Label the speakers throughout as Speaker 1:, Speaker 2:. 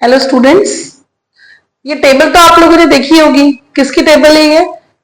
Speaker 1: Hello students, ये table तो आप लोगों ने देखी होगी। किसकी टेबल है ये?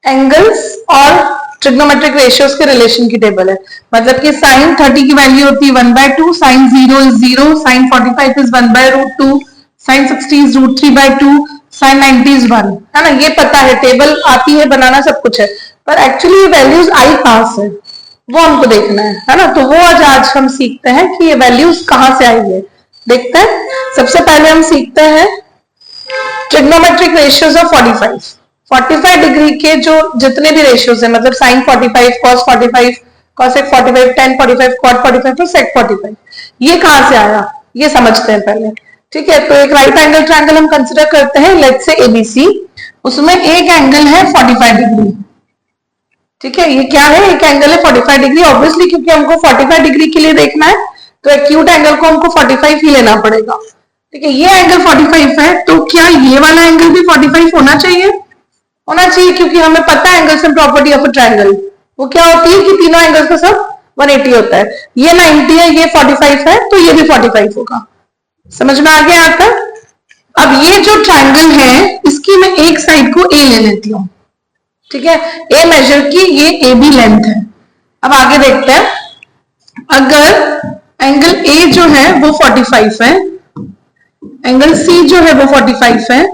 Speaker 1: एंगल्स और ट्रिग्नोमेट्रिक रेशियोज के रिलेशन की टेबल है। मतलब कि साइन 30 की वैल्यू होती है 1/2, sine 0 is 0, sine 45 is 1/√2, sine 60 is √3/2, sine 90 is 1, है ना। ये पता है, टेबल आती है, बनाना सब कुछ है, पर एक्चुअली ये वैल्यूज आई कहां से वो हमको देखना है ना। तो वो आज हम सीखते हैं कि ये वैल्यूज कहां से आई है। देखते हैं। सबसे पहले हम सीखते हैं ट्रिग्नोमेट्रिक रेशियोज ऑफ 45 डिग्री के जो जितने भी रेशियोज है, मतलब साइन 45, कॉस 45, कॉसेक 45, टेन 45, क्वाड 45 और सेक 45, ये कहां से आया ये समझते हैं पहले। ठीक है, तो एक राइट एंगल ट्रायंगल हम कंसिडर करते हैं, लेट्स से एबीसी। उसमें एक एंगल है 45 डिग्री। ठीक है, ये क्या है? एक एंगल है 45 डिग्री। ऑब्वियसली क्योंकि हमको 45 डिग्री के लिए देखना है तो एक्यूट एंगल को हमको 45 ही लेना पड़ेगा। ठीक है, ये एंगल 45 है, तो क्या ये वाला एंगल भी 45 होना चाहिए? होना चाहिए, क्योंकि हमें पता है angles and property of a triangle वो क्या होती है कि तीनों एंगल्स का सब 180 होता है। ये 90 है, ये 45 है, तो ये भी 45 होगा। समझ में आ गया आता? अब ये जो ट्रायंगल है इसकी मैं एक साइड को ए ले लेती हूँ। ठीक है, ए मेजर की, ये ए बी लेंथ है। अब आगे देखते हैं, अगर एंगल ए जो है वो 45 है, एंगल सी जो है वो 45 है,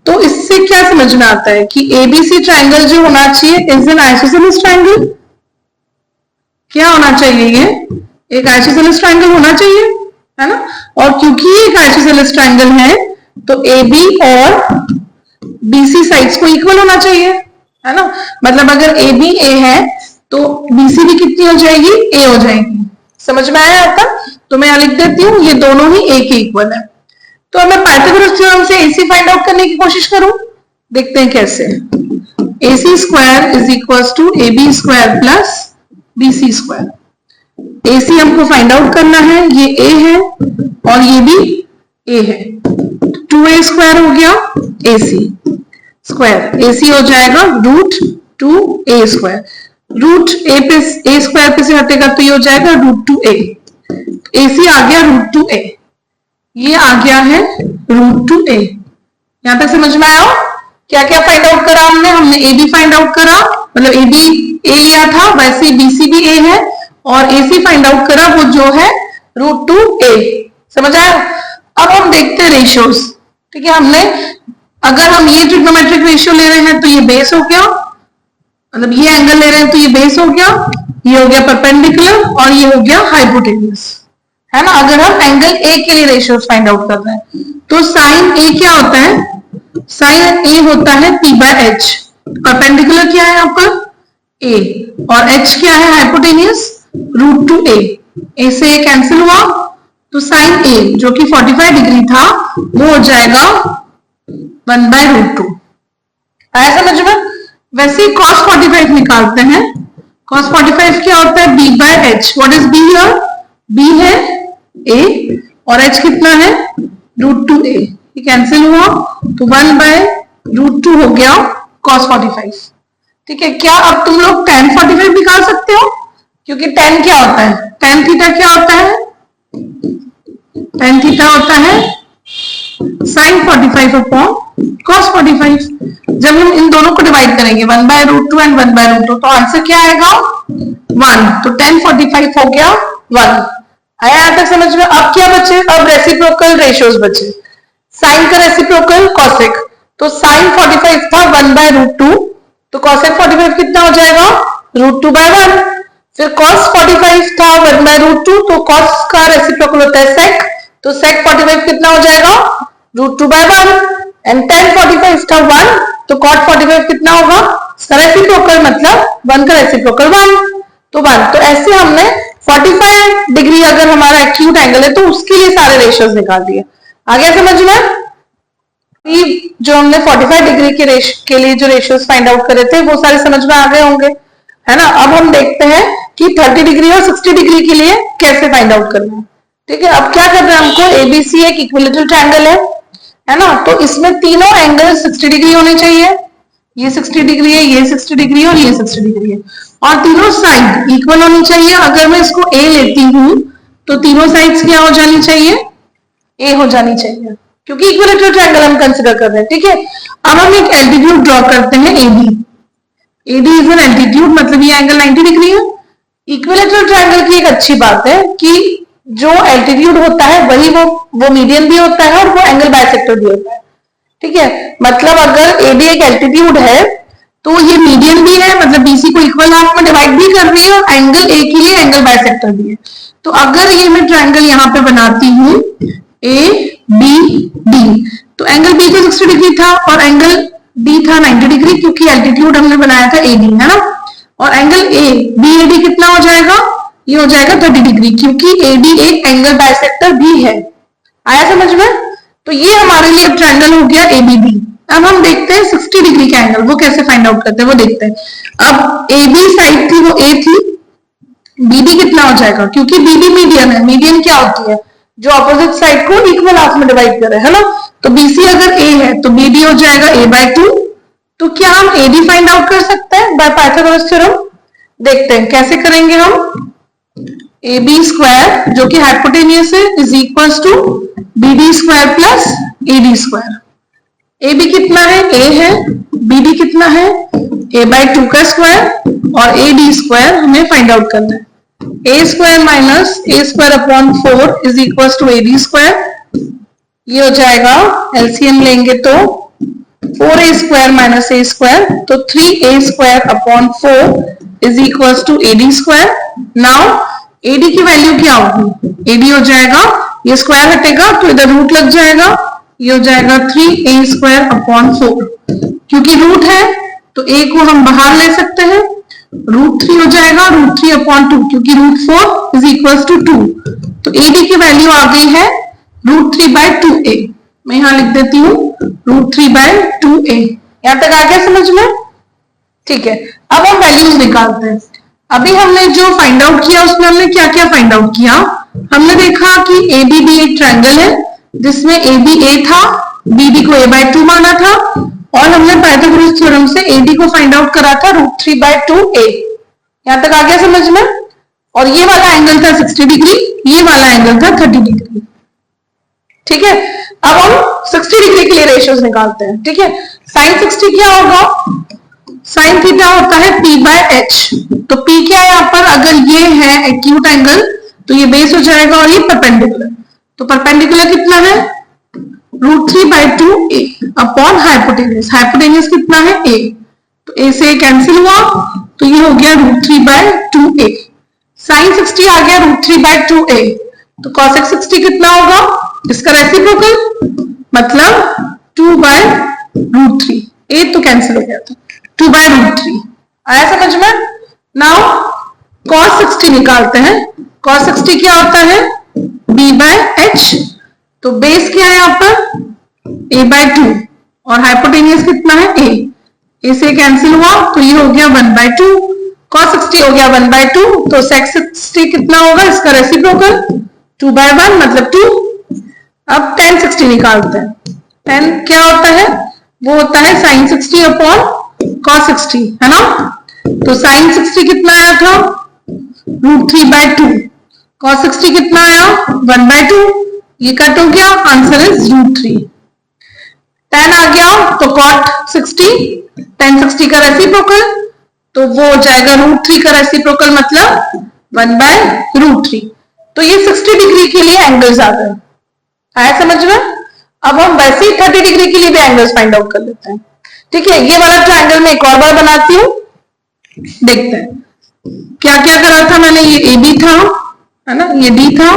Speaker 1: तो इससे क्या समझ में आता है कि एबीसी ट्रायंगल जो होना चाहिए इज एन आइसोसेलेस ट्रायंगल। क्या होना चाहिए? ये एक आइसोसेलेस ट्रायंगल होना चाहिए, है ना। और क्योंकि ये एक आइसोसेलेस ट्रायंगल है तो AB और BC साइड्स को इक्वल होना चाहिए, है ना। मतलब अगर AB A है तो BC भी कितनी हो जाएगी? A हो जाएगी। समझ में आया आपका? तो मैं यहां लिख देती हूँ, ये दोनों ही A के इक्वल है। तो अब मैं पाइथागोरस थ्योरम से AC फाइंड आउट करने की कोशिश करूं। देखते हैं कैसे। AC square is equal to AB square plus BC square. AC हमको फाइंड आउट करना है, ये A है और ये भी A है। 2A स्क्वायर हो गया AC स्क्वायर, AC हो जाएगा √2A square. Root A square पे से हटेगा तो ये हो जाएगा √2A। AC आ गया √2A, ये आ गया है √2A। यहां तक समझ में आया? क्या क्या फाइंड आउट करा हमने ए बी फाइंड आउट करा, मतलब ए बी ए लिया था, वैसे BC भी A है, और AC फाइंड आउट करा वो जो है √2A। समझ आया? अब हम देखते हैं रेशियोज। ठीक है, हमने अगर हम ये ट्रिग्नोमेट्रिक रेशियो ले रहे हैं तो ये बेस हो गया, मतलब ये एंगल ले रहे हैं तो ये बेस हो गया, ये हो गया परपेंडिकुलर और ये हो गया हाइपोटेन्यूज, है ना। अगर हम एंगल ए के लिए रेशियोज फाइंड आउट कर रहे हैं तो साइन ए क्या होता है? साइन ए होता है P/H। परपेंडिकुलर क्या है आपका? A, और H क्या है? Hypotenuse √2A। A से A कैंसिल हुआ तो साइन A जो कि 45 डिग्री था वो हो जाएगा 1/√2। आया समझ में? वैसे ही cos 45 निकालते हैं। cos 45 क्या होता है? B/H। What is B here? B है A और H कितना है? √2A। ये कैंसिल हुआ तो 1/√2 हो गया cos 45। ठीक है, क्या अब तुम लोग tan 45 निकाल सकते हो? क्योंकि tan क्या होता है? tan थीटा क्या होता है? tan थीटा होता है sin 45 अपॉन cos 45। जब हम इन दोनों को डिवाइड करेंगे 1/√2 एंड 1/√2 तो आंसर क्या आएगा? 1। तो tan 45 हो गया 1। आया यहां तक समझ में? अब क्या बचे? अब रेसिप्रोकल रेशियोज बचे। साइन का रेसिप्रोकल कॉसेक, तो साइन 45 था 1/√2, तो कॉसेक 45 कितना हो जाएगा? √2/1। फिर cos 45 था 1/√2, तो cos का रेसिप्रोकल होता है सेक, तो सेक 45 कितना हो जाएगा? √2/1। एंड tan 45 था 1, तो cot 45 कितना होगा? इसका रेसिप्रोकल मतलब 1 का रेसिप्रोकल 1, तो 1। तो ऐसे हमने 45 डिग्री अगर हमारा एक्यूट एंगल है तो उसके लिए सारे रेशियोज निकाल दिए। आ गया समझ में? जो हमने 45 डिग्री के लिए जो रेशियोज फाइंड आउट करे थे वो सारे समझ में आ गए होंगे, है ना। अब हम देखते हैं कि 30 डिग्री और 60 डिग्री के लिए कैसे फाइंड आउट करना है। ठीक है, अब क्या करना है हमको? एबीसी एक इक्विलेटरल ट्रायंगल है ना, तो इसमें तीनों एंगल 60 डिग्री होने चाहिए। ये 60 डिग्री है, ये 60 डिग्री और ये 60 डिग्री है, और तीनों साइड इक्वल होनी चाहिए। अगर मैं इसको A लेती हूं तो तीनों साइड्स क्या हो जानी चाहिए? A हो जानी चाहिए। क्योंकि इक्विलेटरल ट्रायंगल हम कंसिडर कर रहे हैं। ठीक है, अब हम एक एल्टीट्यूड ड्रॉ करते हैं AD. AD is an altitude, मतलब ये एंगल 90 डिग्री है। इक्विलेटरल ट्रायंगल की एक अच्छी बात है कि जो एल्टीट्यूड होता है वही वो मीडियन भी होता है और वो एंगल बाइसेक्टर भी होता है। ठीक है, मतलब अगर एडी एक एल्टीट्यूड है तो ये मीडियन भी है, मतलब बीसी को इक्वल हाफ में डिवाइड भी कर रही है और एंगल ए के लिए एंगल बाइसेक्टर भी है। तो अगर ये मैं ट्रायंगल यहाँ पे बनाती हूँ ए बी डी, तो एंगल बी को 60 डिग्री था और एंगल डी था 90 डिग्री, क्योंकि एल्टीट्यूड हमने बनाया था एडी, है ना। और एंगल ए बी एडी कितना हो जाएगा, ये हो जाएगा 30 डिग्री, क्योंकि एडी एक एंगल बाइसेक्टर भी है। आया समझ में? तो ये हमारे लिए ट्रायंगल हो गया एबीडी। अब हम देखते हैं 60 डिग्री का एंगल, वो कैसे फाइंड आउट करते हैं वो देखते हैं। अब एबी साइड थी वो ए थी, बीडी कितना हो जाएगा, क्योंकि बीडी मीडियन है। मीडियन क्या होती है, जो ऑपोजिट साइड को इक्वल हाफ में डिवाइड करे, है ना। तो बीसी अगर ए है तो बीडी हो जाएगा a/2। तो क्या हम एडी फाइंड आउट कर सकते हैं बाय पाइथागोरस थ्योरम? देखते हैं कैसे करेंगे हम। ए बी स्क्वायर जो कि हाइपोटेनियस है is equal to B D square plus A D square. A B कितना है, ए है, बी डी कितना है, a/2 का स्क्वायर और ए डी स्क्वायर हमें फाइंड आउट करना है। A square minus A square upon 4 is equal to A D square. ये हो जाएगा, एलसीएम लेंगे तो 4a square minus A square, तो 3a square upon 4 is equal to A D square. Now AD की value क्या होगी, एडी हो जाएगा, ये स्क्वायर हटेगा तो इधर रूट लग जाएगा, ये हो जाएगा 3a स्क्वायर अपॉन 4। क्योंकि रूट है तो a को हम बाहर ले सकते हैं, √3 हो जाएगा, √3 अपॉन 2, क्योंकि √4 इज इक्वल टू 2। तो एडी की वैल्यू आ गई है √3/2a। मैं यहां लिख देती हूँ √3/2a। यहां तक आ गया समझ में? ठीक है, अब हम वैल्यूज निकालते हैं। अभी हमने जो फाइंड आउट किया उसमें हमने क्या क्या फाइंड आउट किया। हमने देखा कि एबीडी एक ट्रायंगल है जिसमें एबी ए था, बीडी को a/2 माना था और हमने पाइथागोरस थ्योरम से एडी को फाइंड आउट करा था √3/2a। यहां तक आ गया समझ में? और ये वाला एंगल था 60 डिग्री, ये वाला एंगल था 30 डिग्री। ठीक है, अब हम 60 डिग्री के लिए रेशियोज निकालते हैं। ठीक है, साइन 60 क्या होगा, साइन थीटा होता है p/h। तो p क्या है यहाँ पर, अगर ये है एक्यूट एंगल तो ये बेस हो जाएगा और ये परपेंडिकुलर। तो परपेंडिकुलर कितना है, √3/2a अपॉन हाइपोटेनियस। हाइपोटेनियस कितना है a, तो a से कैंसिल हुआ तो ये हो गया √3/2a। साइन 60 आ गया √3/2a, तो cosec 60 कितना होगा, इसका रेसिप्रोकल मतलब 2/√3। a तो कैंसिल हो गया था, 2/√3। आया समझ में? नाउ cos 60 निकालते हैं। cos 60 क्या होता है, b/h। तो बेस क्या है यहाँ पर, a/2 और हाइपोटेनियस कितना है a। a से कैंसिल हुआ तो ये हो गया 1/2। cos 60 हो गया 1/2, तो sec 60 कितना होगा, इसका रेसिप्रोकल 2/1 मतलब 2। अब tan 60 निकालते हैं। tan क्या होता है, वो होता है sin 60 अपॉन cos 60, है ना। तो sin 60 कितना आया था, √3/2। cos 60 कितना आया, 1/2। ये कट हो गया, आंसर इज √3। tan आ गया तो cot 60, tan 60 का रेसिप्रोकल, तो वो हो जाएगा √3 का रेसिप्रोकल मतलब 1/√3। तो ये 60 डिग्री के लिए एंगल्स आ गए। आया समझ में? अब हम वैसे ही 30 डिग्री के लिए भी एंगल्स फाइंड आउट कर लेते हैं। ठीक है, ये वाला ट्रायंगल मैं एक और बार बनाती हूँ, देखते हैं क्या क्या करा था मैंने। ये ए बी था, है ना, ये डी था,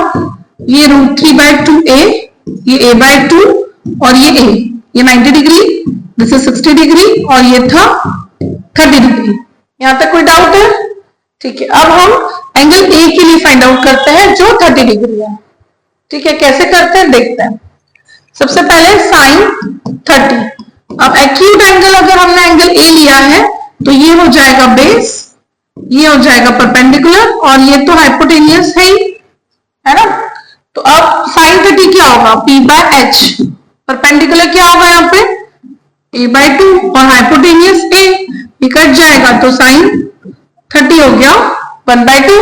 Speaker 1: ये √3/2a, ये a/2 और ये a, ये 90 डिग्री, दिस इज 60 डिग्री और ये था 30 डिग्री। यहां तक कोई डाउट है? ठीक है, अब हम एंगल ए के लिए फाइंड आउट करते हैं जो 30 डिग्री है। ठीक है, कैसे करते हैं देखते हैं। सबसे पहले साइन 30। अब एक्यूट एंगल अगर हमने एंगल ए लिया है तो ये हो जाएगा बेस, ये हो जाएगा परपेंडिकुलर और ये तो हाइपोटेनियस है ही, है ना। तो अब साइन 30 क्या होगा, p/h। परपेंडिकुलर क्या होगा यहाँ पे, a/2 और हाइपोटेनियस a, ये कट जाएगा तो साइन 30 हो गया 1/2।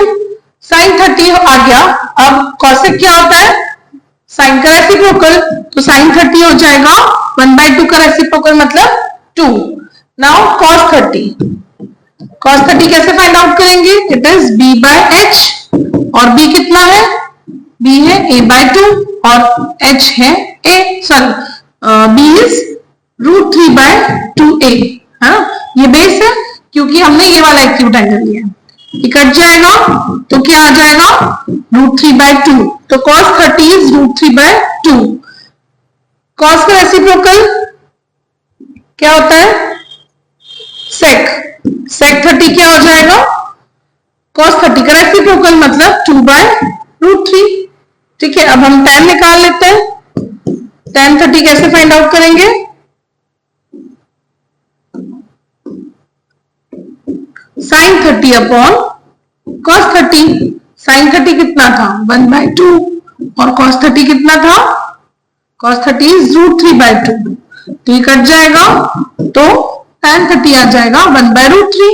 Speaker 1: साइन 30 आ गया। अब कॉसेक क्या होता है, साइन का रेसिप्रोकल, तो साइन 30 हो जाएगा 1/2 का रेसिप्रोकल मतलब 2। नाउ cos 30, cos 30 कैसे फाइंड आउट करेंगे? It is b by h, और b कितना है? b है a/2 और h है a, sorry b is √3/2a। हाँ, ये बेस है क्योंकि हमने ये वाला एक्यूट एंगल लिया है। ये कट जाएगा तो क्या आ जाएगा? √3/2। तो cos 30 इज √3/2। cos का रेसिप्रोकल क्या होता है? sec 30 क्या हो जाएगा? cos 30 का रेसिप्रोकल मतलब 2/√3। ठीक है, अब हम tan निकाल लेते हैं। tan 30 कैसे फाइंड आउट करेंगे? sin 30 upon cos 30। sin 30 कितना था? 1/2 और cos 30 कितना था? cos 30 is √3/2। तो ये कट जाएगा तो tan 30 आ जाएगा 1/√3।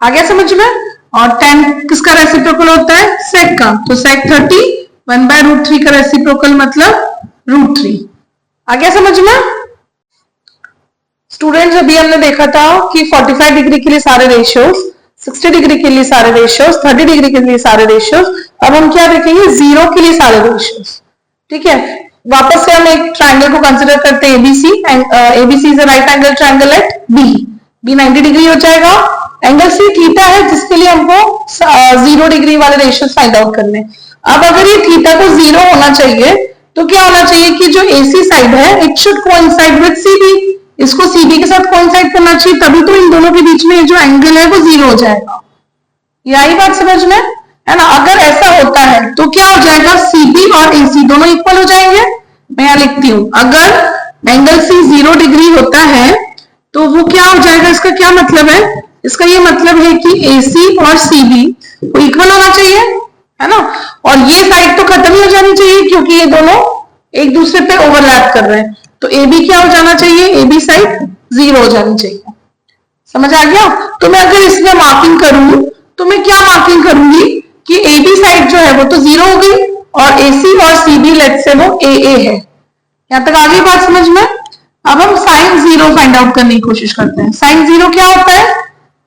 Speaker 1: आ गया समझ में? और tan किसका रेसिप्रोकल होता है? sec का। तो sec 30 1/√3 का रेसिप्रोकल मतलब √3। आ गया समझ में? स्टूडेंट्स, अभी हमने देखा था कि 45 डिग्री के लिए सारे रेशियोज, 60 डिग्री के लिए सारे रेशियोज, 30 डिग्री के लिए सारे रेशियोज। अब हम क्या देखेंगे? 0 के लिए सारे रेशियोज। ठीक है, वापस से हम एक ट्राइंगल को कंसिडर करते हैं ABC. ABC is a right angle triangle at B 90 degree हो जाएगा। एंगल सी थीटा है जिसके लिए हमको 0 डिग्री वाले रेशियोज फाइंड आउट करने। अब अगर ये थीटा को 0 होना चाहिए तो क्या होना चाहिए कि जो एसी साइड है it should coincide with CB. इसको सीबी के साथ कोइंसाइड करना चाहिए, तभी तो इन दोनों के बीच में जो एंगल है वो 0 हो जाएगा। यही बात समझ में है ना? अगर ऐसा होता है तो क्या हो जाएगा? सीबी और एसी दोनों इक्वल हो जाएंगे। मैं यहां लिखती हूं, अगर एंगल सी 0 डिग्री होता है तो वो क्या हो जाएगा? इसका क्या मतलब है? इसका ये मतलब है कि एसी और सीबी को इक्वल होना चाहिए, है ना? और ये साइड तो खत्म ही हो जानी चाहिए क्योंकि ये दोनों एक दूसरे पे ओवरलैप कर रहे हैं। तो ए बी क्या हो जाना चाहिए? ए बी साइड 0 हो जानी चाहिए। समझ आ गया? तो मैं अगर इसमें मार्किंग करूं तो मैं क्या मार्किंग करूंगी कि ए बी साइड जो है वो तो 0 हो गई और एसी और सीबी लेट से वो ए ए है। यहां तक आ गई बात समझ में? अब हम साइन 0 फाइंड आउट करने की कोशिश करते हैं। साइन 0 क्या होता है?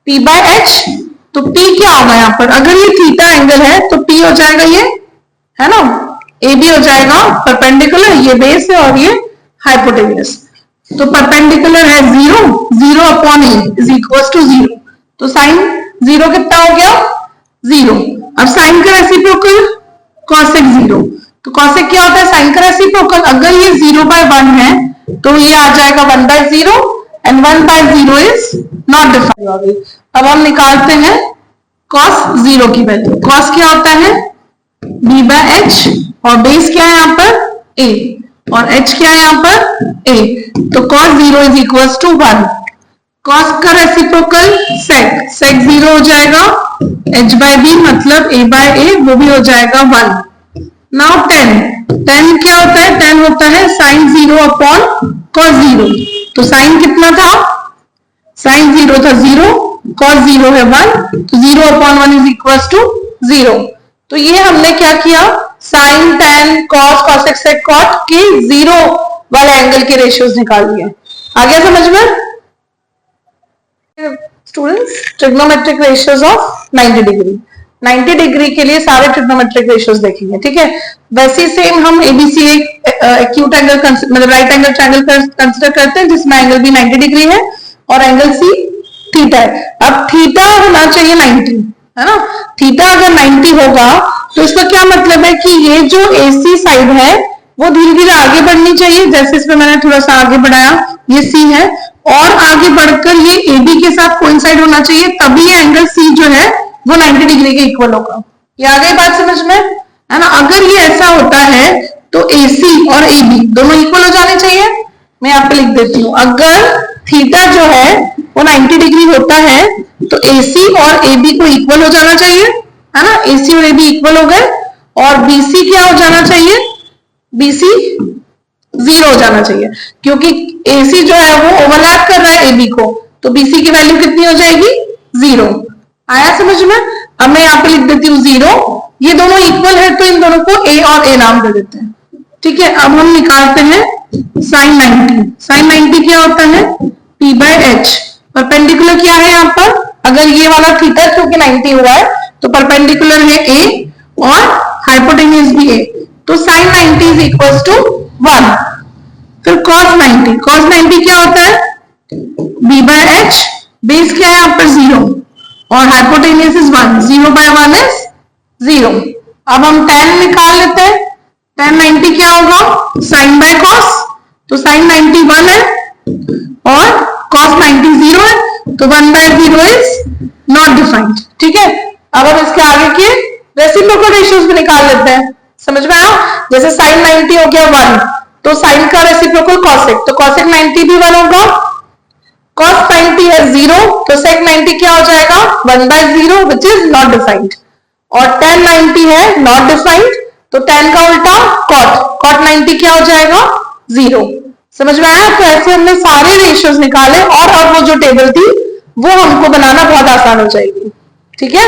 Speaker 1: p by h। तो p क्या होगा यहाँ पर? अगर ये थीटा एंगल है तो p हो जाएगा ये, है ना? ए बी हो जाएगा परपेंडिकुलर, ये बेस है और ये हाइपोटेन्यूस। तो परपेंडिकुलर है 0 upon A is equal to 0। तो साइन 0 कितना हो गया? 0। अब साइन का रेसिप्रोकल कॉसेक 0। तो कॉसेक क्या होता है? साइन का रेसिप्रोकल। अगर ये 0/1 है तो ये आ जाएगा 1/0 एंड 1/0 इज नॉट डिफाइंड। अब हम निकालते हैं cos 0 की वैल्यू। cos क्या होता है? b by h और बेस क्या है यहाँ पर? a और h क्या है यहाँ पर? a। तो cos 0 is equal to 1। cos का रेसिप्रोकल sec 0 हो जाएगा h by b मतलब a by a, वो भी हो जाएगा 1। नाउ tan क्या होता है? tan होता है sin 0 अपॉन cos 0। तो sin कितना था? sin 0 था 0, cos 0 है 1, तो 0 अपॉन 1 इज इक्वल टू 0। तो ये हमने क्या किया? sin, tan, cos, cosec, sec, cot के 0 वाले एंगल के रेशियोज निकाल लिए। आ गया समझ में? Students, trigonometric ratios of 90 degree. 90 degree के लिए सारे ट्रिग्नोमेट्रिक रेशियोज देखेंगे। ठीक है, वैसे सेम हम एबीसी एक एक्यूट एंगल मतलब राइट एंगल ट्रायंगल कंसीडर करते हैं जिसमें एंगल भी 90 डिग्री है और एंगल सी थीटा है। अब थीटा होना चाहिए 90, है ना? थीटा अगर 90 होगा तो इसका क्या मतलब है कि ये जो एसी साइड है वो धीरे धीरे आगे बढ़नी चाहिए। जैसे इसमें मैंने थोड़ा सा आगे बढ़ाया, ये सी है और आगे बढ़कर ये एबी के साथ कोइंसाइड होना चाहिए, तभी ये एंगल सी जो है वो 90 डिग्री के इक्वल होगा। ये आ गई बात समझ में, है ना? अगर ये ऐसा होता है तो एसी और एबी दोनों इक्वल हो जाने चाहिए। मैं यहाँ पे लिख देती हूँ, अगर थीटा जो है वो 90 डिग्री होता है तो एसी और एबी को इक्वल हो जाना चाहिए, है ना? एसी और एबी इक्वल हो गए और बीसी क्या हो जाना चाहिए? बीसी 0 हो जाना चाहिए क्योंकि एसी जो है वो ओवरलैप कर रहा है एबी को, तो बीसी की वैल्यू कितनी हो जाएगी? 0। आया समझ में? अब मैं यहाँ पे लिख देती हूँ 0। ये दोनों इक्वल है तो इन दोनों को ए और ए नाम दे देते हैं। ठीक है, अब हम निकालते हैं साइन 90। साइन 90 क्या होता है, p बाय एच। परपेंडिकुलर क्या है यहाँ पर, अगर ये वाला थीटा क्योंकि 90 हुआ है तो परपेंडिकुलर है a और हाइपोटेन्यूज भी a, तो साइन 90 इज इक्वल टू 1। फिर cos 90, cos 90 क्या होता है, b बाय एच, बेस क्या है यहाँ पर 0 और हाइपोटेन्यूज इज 1, 0 बाय 1 इज 0। अब हम tan निकाल लेते हैं, tan 90 क्या होगा, sin बाय cos, तो sin 90 1 है और cos 90 0 है, तो 1 बाय 0 इज नॉट डिफाइंड। ठीक है, अब हम इसके आगे के रेसिप्रोकल रेशियोज भी निकाल लेते हैं, समझ में आया। जैसे sin 90 हो गया 1, तो sin का रेसिप्रोकल cosec, तो cosec 90 भी 1 होगा। cos 90 है 0, तो sec 90 क्या हो जाएगा, 1 by 0 which is not defined. और tan 90 है नॉट डिफाइंड, तो tan का उल्टा cot 90 क्या हो जाएगा, 0। समझ में आया। तो ऐसे हमने सारे रेशियोज निकाले और अब वो जो टेबल थी वो हमको बनाना बहुत आसान हो जाएगी। ठीक है।